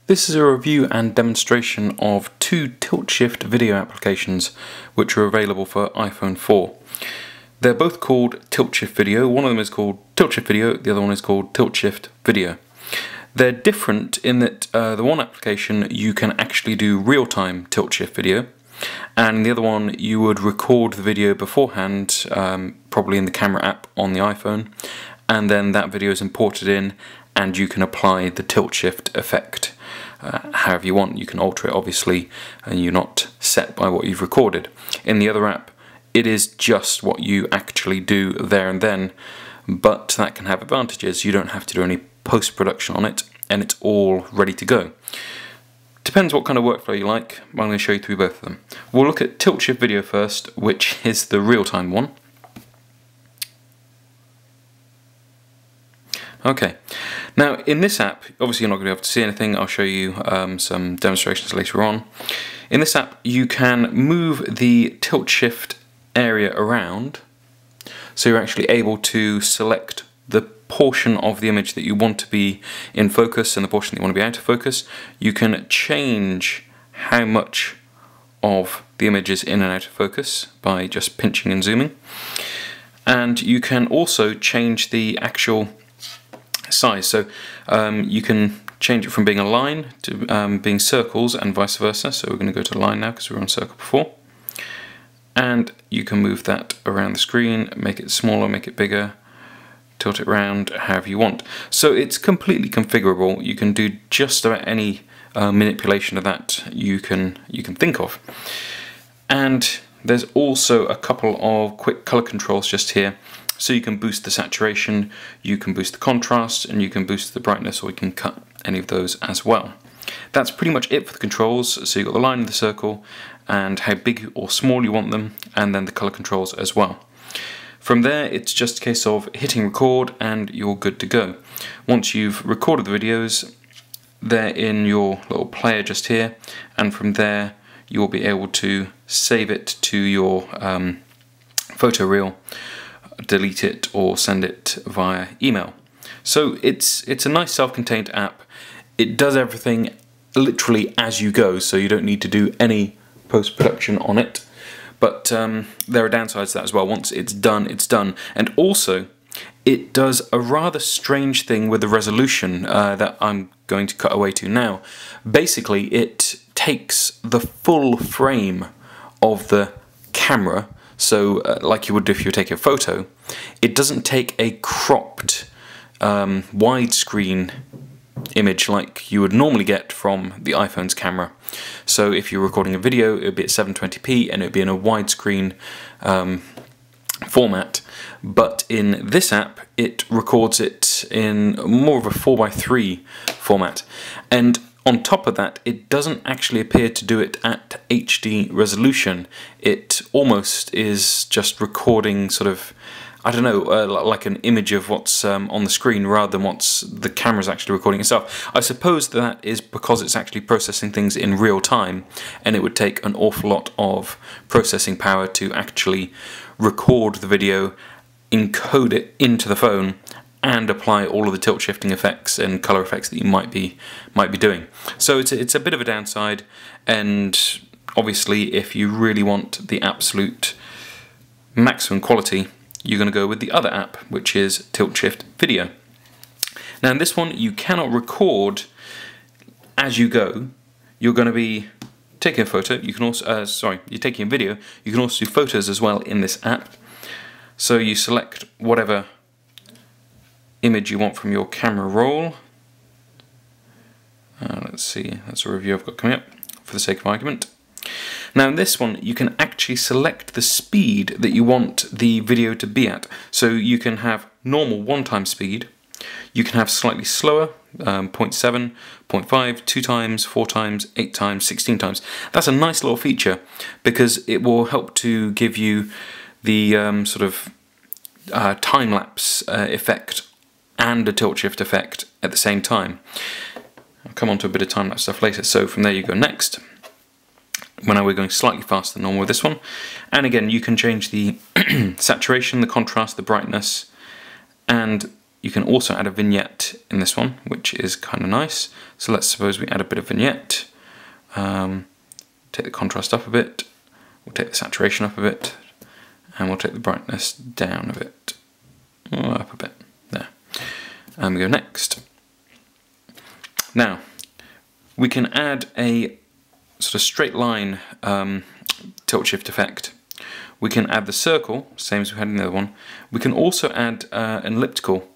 This is a review and demonstration of two tilt-shift video applications which are available for iPhone 4. They're both called tilt-shift video. One of them is called tilt-shift video, the other one is called tilt-shift video. They're different in that the one application you can actually do real-time tilt-shift video, and the other one you would record the video beforehand, probably in the camera app on the iPhone, and then that video is imported in and you can apply the tilt-shift effect however you want. You can alter it obviously, and you're not set by what you've recorded. In the other app it is just what you actually do there and then, but that can have advantages. You don't have to do any post-production on it and it's all ready to go. Depends what kind of workflow you like. I'm going to show you through both of them. We'll look at tilt-shift video first, which is the real-time one. Okay, now in this app, obviously you're not going to be able to see anything. I'll show you some demonstrations later on. In this app you can move the tilt-shift area around, so you're actually able to select the portion of the image that you want to be in focus and the portion that you want to be out of focus. You can change how much of the image is in and out of focus by just pinching and zooming, and you can also change the actual size. So you can change it from being a line to being circles and vice versa. So we're going to go to line now because we were on circle before, and you can move that around the screen, make it smaller, make it bigger, tilt it around however you want. So it's completely configurable. You can do just about any manipulation of that you can think of. And there's also a couple of quick color controls just here. So you can boost the saturation, you can boost the contrast, and you can boost the brightness, or you can cut any of those as well. That's pretty much it for the controls. So you've got the line and the circle, and how big or small you want them, and then the color controls as well. From there, it's just a case of hitting record and you're good to go. Once you've recorded the videos, they're in your little player just here, and from there you'll be able to save it to your photo reel, delete it, or send it via email. So it's a nice self-contained app. It does everything literally as you go, so you don't need to do any post-production on it. But there are downsides to that as well. Once it's done, it's done. And also, it does a rather strange thing with the resolution that I'm going to cut away to now. Basically, it takes the full frame of the camera, so like you would if you were taking a photo. It doesn't take a cropped widescreen image like you would normally get from the iPhone's camera. So if you're recording a video, it would be at 720p and it would be in a widescreen format, but in this app it records it in more of a 4:3 format, and on top of that it doesn't actually appear to do it at HD resolution. It almost is just recording sort of, I don't know, like an image of what's on the screen rather than what's the camera's actually recording itself. I suppose that is because it's actually processing things in real time, and it would take an awful lot of processing power to actually record the video, encode it into the phone, and apply all of the tilt shifting effects and color effects that you might be doing. So it's a bit of a downside, and obviously if you really want the absolute maximum quality, you're going to go with the other app, which is tilt-shift video. Now in this one you cannot record as you go. You're going to be taking a photo. You can also you're taking a video. You can also do photos as well in this app. So you select whatever image you want from your camera roll. Let's see, that's a review I've got coming up for the sake of argument. Now in this one you can actually select the speed that you want the video to be at. So you can have normal one-time speed, you can have slightly slower, 0.7, 0.5, 2 times, 4 times, 8 times, 16 times. That's a nice little feature because it will help to give you the sort of time-lapse effect and a tilt-shift effect at the same time. I'll come on to a bit of time-lapse stuff later. So from there you go next. Well, now we're going slightly faster than normal with this one, and again you can change the saturation, the contrast, the brightness, and You can also add a vignette in this one, which is kind of nice. So let's suppose we add a bit of vignette. Take the contrast up a bit, we'll take the saturation up a bit, and we'll take the brightness down a bit, up a bit, there. And we go next. Now, we can add a sort of straight line tilt shift effect. We can add the circle, same as we had in the other one. We can also add an elliptical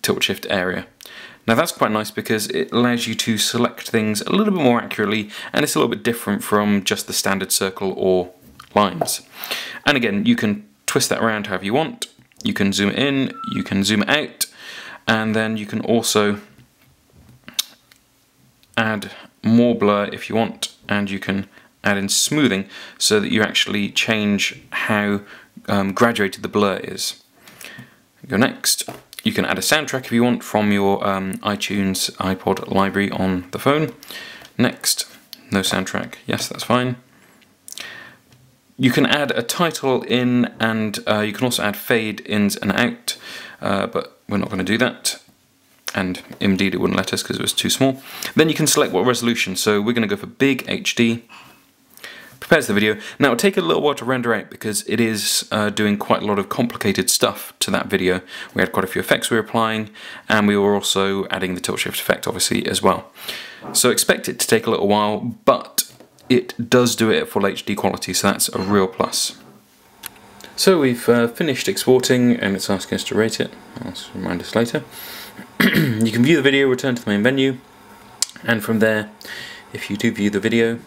tilt shift area. Now that's quite nice because it allows you to select things a little bit more accurately, and it's a little bit different from just the standard circle or lines. And again, you can twist that around however you want. You can zoom in, you can zoom out, and then you can also add more blur if you want, and you can add in smoothing so that you actually change how graduated the blur is. Go next. You can add a soundtrack if you want from your iTunes iPod library on the phone. Next, no soundtrack. Yes, that's fine. You can add a title in, and you can also add fade ins and out, but we're not going to do that. And indeed it wouldn't let us because it was too small. Then you can select what resolution. So we're going to go for big HD. Prepares the video. Now it'll take a little while to render out because it is doing quite a lot of complicated stuff to that video. We had quite a few effects we were applying, and we were also adding the tilt shift effect obviously as well. So expect it to take a little while, but it does do it at full HD quality, so that's a real plus. So we've finished exporting, and it's asking us to rate it. I'll remind us later. You can view the video, return to the main menu, and from there, if you do view the video,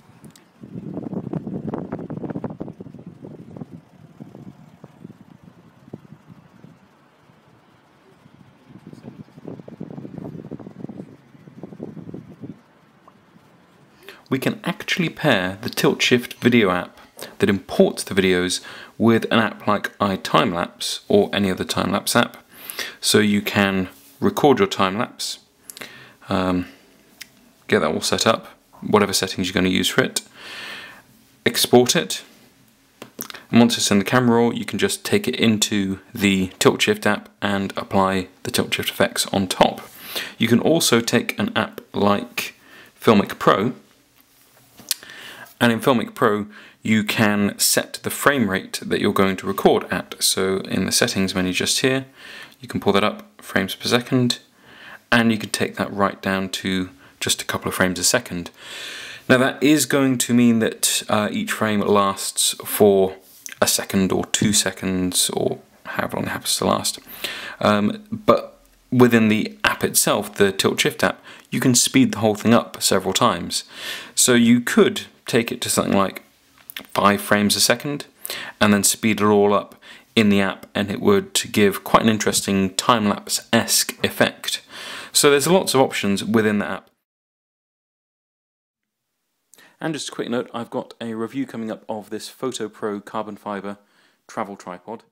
we can actually pair the tilt shift video app that imports the videos with an app like iTimelapse or any other time-lapse app. So you can record your time-lapse, get that all set up, whatever settings you're going to use for it, export it, and once it's in the camera roll, you can just take it into the tilt shift app and apply the tilt shift effects on top. You can also take an app like Filmic Pro, and in Filmic Pro you can set the frame rate that you're going to record at. So in the settings menu just here, you can pull that up, frames per second, and you can take that right down to just a couple of frames a second. Now that is going to mean that each frame lasts for a second or 2 seconds, or however long it happens to last. But within the app itself, the tilt shift app, you can speed the whole thing up several times. So you could take it to something like 5 frames a second and then speed it all up in the app, and it would give quite an interesting time-lapse-esque effect. So there's lots of options within the app. And just a quick note, I've got a review coming up of this Photo Pro carbon fibre travel tripod.